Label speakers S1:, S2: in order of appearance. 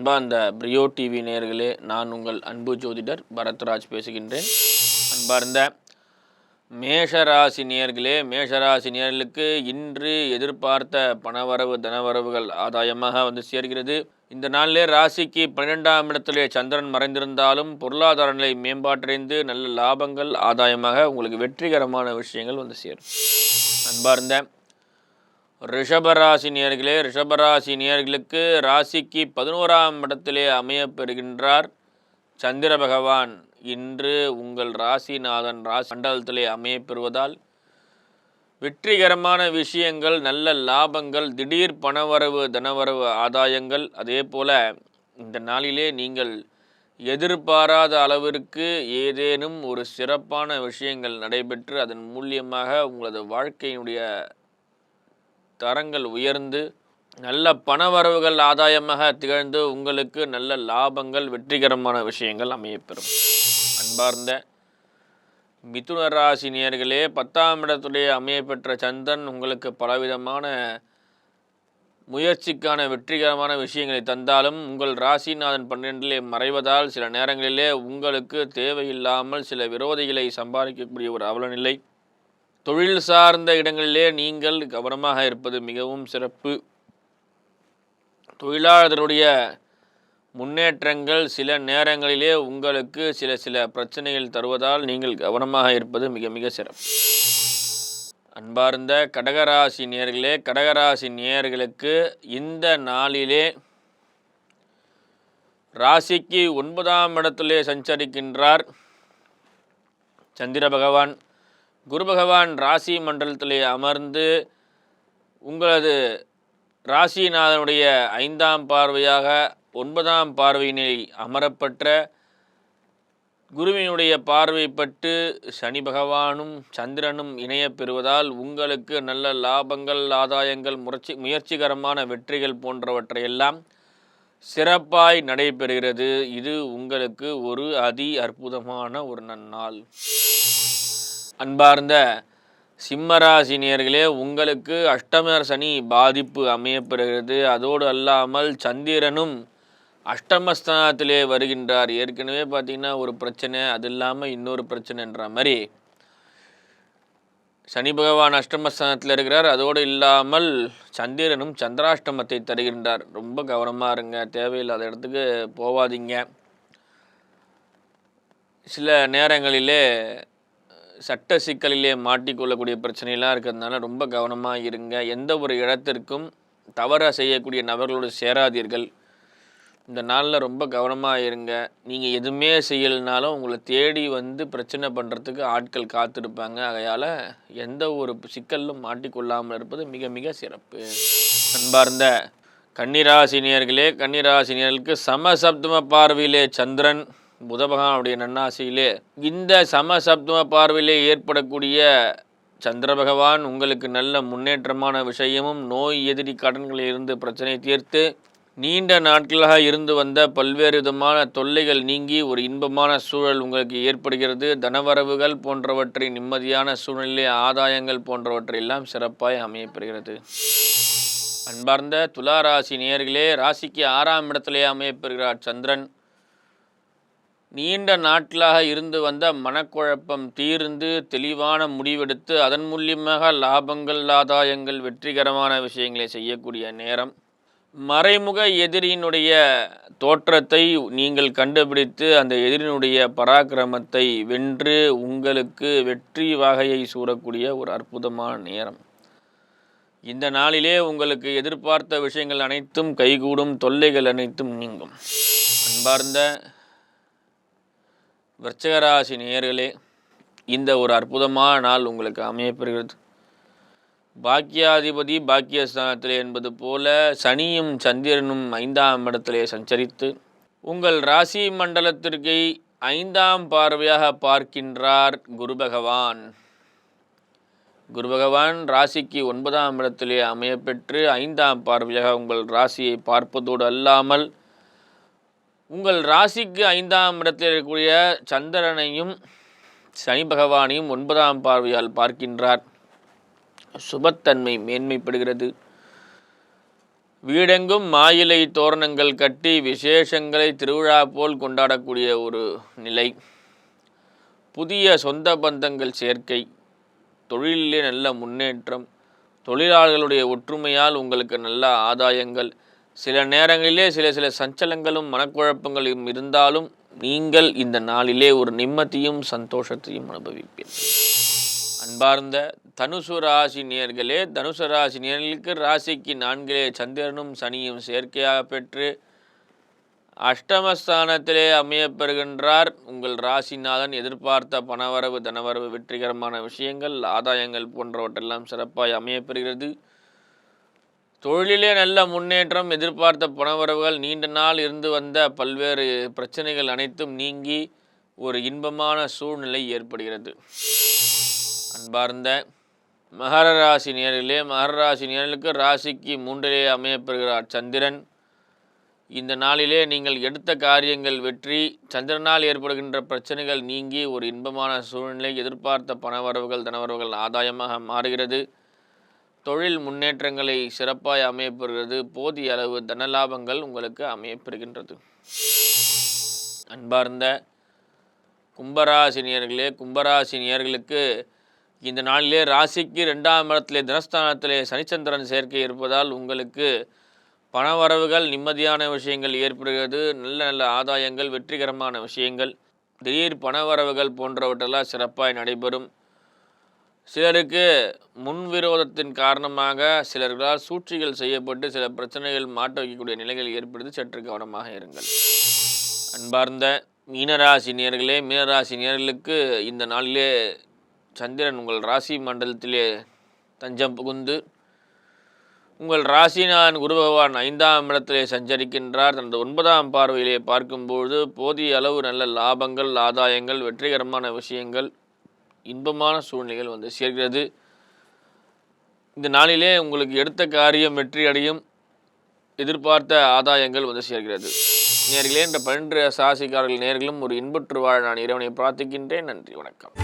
S1: அன்பார்ந்த பிரியோ டிவி நேயர்களே, நான் உங்கள் அன்பு ஜோதிடர் பரத்ராஜ் பேசுகின்றேன். அன்பார்ந்த மேஷராசி நேயர்களே, மேஷராசி நேயர்களுக்கு இன்று எதிர்பார்த்த பணவரவு தனவரவுகள் ஆதாயமாக வந்து சேர்கிறது. இந்த நாளிலே ராசிக்கு 12ஆம் இடத்திலே சந்திரன் மறைந்திருந்தாலும் பொருளாதார நிலை மேம்பாட்டடைந்து நல்ல லாபங்கள் ஆதாயமாக உங்களுக்கு வெற்றிகரமான விஷயங்கள் வந்து சேரும். அன்பார்ந்த ரிஷபராசி நேயர்களே, ரிஷபராசி நேயர்களுக்கு ராசிக்கு 11ஆம் இடத்திலே அமையப்பெறுகின்றார் சந்திர பகவான். இன்று உங்கள் ராசிநாதன் ராசி மண்டலத்திலே அமையப்பெறுவதால் வெற்றிகரமான விஷயங்கள், நல்ல லாபங்கள், திடீர் பணவரவு தனவரவு ஆதாயங்கள், அதே போல இந்த நாளிலே நீங்கள் எதிர்பாராத அளவிற்கு ஏதேனும் ஒரு சிறப்பான விஷயங்கள் நடைபெற்று அதன் மூலியமாக உங்களது வாழ்க்கையினுடைய தரங்கள் உயர்ந்து நல்ல பணவரவுகள் ஆதாயமாக திகழ்ந்து உங்களுக்கு நல்ல லாபங்கள், வெற்றிகரமான விஷயங்கள் அமையப்பெறும். அன்பார்ந்த மிதுன ராசி நேயர்களே, 10ஆம் இடத்துடைய அமையப்பெற்ற சந்திரன் உங்களுக்கு பலவிதமான முயற்சிக்கான வெற்றிகரமான விஷயங்களை தந்தாலும் உங்கள் ராசிநாதன் 12லே மறைவதால் சில நேரங்களிலே உங்களுக்கு தேவையில்லாமல் சில விரோதிகளை சம்பாதிக்கக்கூடிய ஒரு அவலநிலை. தொழில் சார்ந்த இடங்களிலே நீங்கள் கவனமாக இருப்பது மிகவும் சிறப்பு. தொழிலாளர்களுடைய முன்னேற்றங்கள் சில நேரங்களிலே உங்களுக்கு சில பிரச்சனைகள் தருவதால் நீங்கள் கவனமாக இருப்பது மிக மிக சிறப்பு. அன்பார்ந்த கடகராசி நேயர்களே, கடகராசி நேயர்களுக்கு இந்த நாளிலே ராசிக்கு 9ஆம் இடத்திலே சஞ்சரிக்கின்றார் சந்திர பகவான். குரு பகவான் ராசி மண்டலத்திலே அமர்ந்து உங்களது ராசிநாதனுடைய 5ஆம் பார்வையாக 9ஆம் பார்வையினை அமரப்பெற்ற குருவினுடைய பார்வைப்பட்டு சனி பகவானும் சந்திரனும் இணைய பெறுவதால் உங்களுக்கு நல்ல லாபங்கள், ஆதாயங்கள், முயற்சிகரமான வெற்றிகள் போன்றவற்றையெல்லாம் சிறப்பாய் நடைபெறுகிறது. இது உங்களுக்கு ஒரு அற்புதமான ஒரு நன்னாள். அன்பார்ந்த சிம்மராசி நேயர்களே, உங்களுக்கு அஷ்டம சனி பாதிப்பு அமையப்பெறுகிறது. அதோடு அல்லாமல் சந்திரனும் அஷ்டமஸ்தானத்திலே வருகின்றார். ஏற்கனவே பார்த்திங்கன்னா ஒரு பிரச்சனை, அது இல்லாமல் இன்னொரு பிரச்சனைன்ற மாதிரி சனி பகவான் அஷ்டமஸ்தானத்தில் இருக்கிறார். அதோடு இல்லாமல் சந்திரனும் சந்திராஷ்டமத்தை தருகின்றார். ரொம்ப கவனமாக இருங்க, தேவையில்லாத இடத்துக்கு போவாதீங்க. சில நேரங்களிலே சட்ட சிக்கலிலே மாட்டிக்கொள்ளக்கூடிய பிரச்சனைலாம் இருக்கிறதுனால ரொம்ப கவனமாக இருங்க. எந்த ஒரு இடத்திற்கும் தவற செய்யக்கூடிய நபர்களோடு சேராதீர்கள். இந்த நாளில் ரொம்ப கவனமாக இருங்க. நீங்கள் எதுவுமே செய்யலைனாலும் உங்களை தேடி வந்து பிரச்சனை பண்ணுறதுக்கு ஆட்கள் காத்திருப்பாங்க. ஆகையால் எந்த ஒரு சிக்கலிலும் மாட்டிக்கொள்ளாமல் இருப்பது மிக மிக சிறப்பு. அன்பார்ந்த கன்னிராசினியர்களே, கன்னிராசினியர்களுக்கு சமசப்தம பார்வையிலே சந்திரன் புத பகவானுடைய நன்னாசியிலே இந்த சமசப்தம பார்வையிலே ஏற்படக்கூடிய சந்திர பகவான் உங்களுக்கு நல்ல முன்னேற்றமான விஷயமும், நோய் எதிரி கடன்களில் இருந்து பிரச்சனை தீர்த்து நீண்ட நாட்களாக இருந்து வந்த பல்வேறு விதமான தொல்லைகள் நீங்கி ஒரு இன்பமான சூழல் உங்களுக்கு ஏற்படுகிறது. தனவரவுகள் போன்றவற்றை நிம்மதியான சூழ்நிலை, ஆதாயங்கள் போன்றவற்றையெல்லாம் சிறப்பாய் அமையப்பெறுகிறது. அன்பார்ந்த துளாராசி நேயர்களே, ராசிக்கு 6ஆம் இடத்திலே அமையப்பெறுகிறார் சந்திரன். நீண்ட நாட்களாக இருந்து வந்த மனக்குழப்பம் தீர்ந்து தெளிவான முடிவெடுத்து அதன் மூலியமாக லாபங்கள், ஆதாயங்கள், வெற்றிகரமான விஷயங்களை செய்யக்கூடிய நேரம். மறைமுக எதிரியினுடைய தோற்றத்தை நீங்கள் கண்டுபிடித்து அந்த எதிரினுடைய பராக்கிரமத்தை வென்று உங்களுக்கு வெற்றி வாகையை சூறக்கூடிய ஒரு அற்புதமான நேரம். இந்த நாளிலே உங்களுக்கு எதிர்பார்த்த விஷயங்கள் அனைத்தும் கைகூடும், தொல்லைகள் அனைத்தும் நீங்கும். அன்பார்ந்த விருச்சிகராசி நேயர்களே, இந்த ஒரு அற்புதமான நாள் உங்களுக்கு அமையப்பெறுகிறது. பாக்கியாதிபதி பாக்கியஸ்தானத்திலே என்பது போல சனியும் சந்திரனும் 5ஆம் இடத்திலே சஞ்சரித்து உங்கள் ராசி மண்டலத்திற்கு 5ஆம் பார்வையாக பார்க்கின்றார் குரு பகவான். குரு பகவான் ராசிக்கு 9ஆம் இடத்திலே அமையப்பெற்று 5ஆம் பார்வையாக உங்கள் ராசியை பார்ப்பதோடு அல்லாமல் உங்கள் ராசிக்கு 5ஆம் இடத்தில் இருக்கக்கூடிய சந்திரனையும் சனி பகவானையும் 9ஆம் பார்வையால் பார்க்கின்றார். சுபத்தன்மை மேன்மைப்படுகிறது. வீடெங்கும் மாயிலை தோரணங்கள் கட்டி விசேஷங்களை திருவிழா போல் கொண்டாடக்கூடிய ஒரு நிலை. புதிய சொந்த பந்தங்கள் சேர்க்கை, தொழிலிலே நல்ல முன்னேற்றம், தொழிலாளர்களுடைய ஒற்றுமையால் உங்களுக்கு நல்ல ஆதாயங்கள். சில நேரங்களிலே சில சஞ்சலங்களும் மனக்குழப்பங்களும் இருந்தாலும் நீங்கள் இந்த நாளிலே ஒரு நிம்மதியும் சந்தோஷத்தையும் அனுபவிப்பீர்கள். அன்பார்ந்த தனுசு ராசி நேயர்களே, தனுசு ராசி நேயர்களுக்கு ராசிக்கு 4 சந்திரனும் சனியும் சேர்க்கையாக பெற்று அஷ்டமஸ்தானத்திலே அமையப்பெறுகின்றார். உங்கள் ராசிநாதன் எதிர்பார்த்த பணவரவு தனவரவு வெற்றிகரமான விஷயங்கள் ஆதாயங்கள் போன்றவற்றெல்லாம் சிறப்பாக அமையப்பெறுகிறது. தொழிலிலே நல்ல முன்னேற்றம், எதிர்பார்த்த பணவரவுகள், நீண்ட நாள் இருந்து வந்த பல்வேறு பிரச்சனைகள் அனைத்தும் நீங்கி ஒரு இன்பமான சூழ்நிலை ஏற்படுகிறது. அன்பார்ந்த மகர ராசி நேயர்களே, மகர ராசி நேயர்களுக்கு ராசிக்கு 3 அமையப்பெறுகிறார் சந்திரன். இந்த நாளிலே நீங்கள் எடுத்த காரியங்கள் வெற்றி, சந்திரனால் ஏற்படுகின்ற பிரச்சனைகள் நீங்கி ஒரு இன்பமான சூழ்நிலை, எதிர்பார்த்த பணவரவுகள் தனவரவுகள் ஆதாயமாக மாறுகிறது. தொழில் முன்னேற்றங்களை சிறப்பாக அமையப்பெறுகிறது. போதிய அளவு தனலாபங்கள் உங்களுக்கு அமையப்பெறுகின்றது. அன்பார்ந்த கும்பராசினியர்களே, கும்பராசினியர்களுக்கு இந்த நாளிலே ராசிக்கு 2ஆம் இடத்திலே தனஸ்தானத்திலே சனிச்சந்திரன் சேர்க்கை இருப்பதால் உங்களுக்கு பணவரவுகள், நிம்மதியான விஷயங்கள் ஏற்படுகிறது. நல்ல நல்ல ஆதாயங்கள், வெற்றிகரமான விஷயங்கள், திடீர் பணவரவுகள் போன்றவற்றெல்லாம் சிறப்பாக நடைபெறும். சிலருக்கு முன்விரோதத்தின் காரணமாக சிலர்களால் சூழ்ச்சிகள் செய்யப்பட்டு சில பிரச்சனைகள் மாட்ட வைக்கக்கூடிய நிலைகள் ஏற்படுது. சற்று கவனமாக இருங்கள். அன்பார்ந்த மீனராசி நேயர்களே, மீனராசி நேயர்களுக்கு இந்த நாளிலே சந்திரன் உங்கள் ராசி மண்டலத்திலே தஞ்சம் புகுந்து உங்கள் ராசிநாதன் குரு பகவான் 5ஆம் இடத்திலே சஞ்சரிக்கின்றார். தனது 9ஆம் பார்வையிலே பார்க்கும்போது போதிய அளவு நல்ல லாபங்கள், ஆதாயங்கள், வெற்றிகரமான விஷயங்கள், இன்பமான சூழ்நிலைகள் வந்து சேர்கிறது. இந்த நாளிலே உங்களுக்கு எடுத்த காரியம் வெற்றி அடையும், எதிர்பார்த்த ஆதாயங்கள் வந்து சேர்கிறது. நேயர்களே, இந்த 12 ராசிக்காரர்கள் நேயர்களும் ஒரு இன்புற்று வாழ நான் இறைவனை பிரார்த்திக்கின்றேன். நன்றி, வணக்கம்.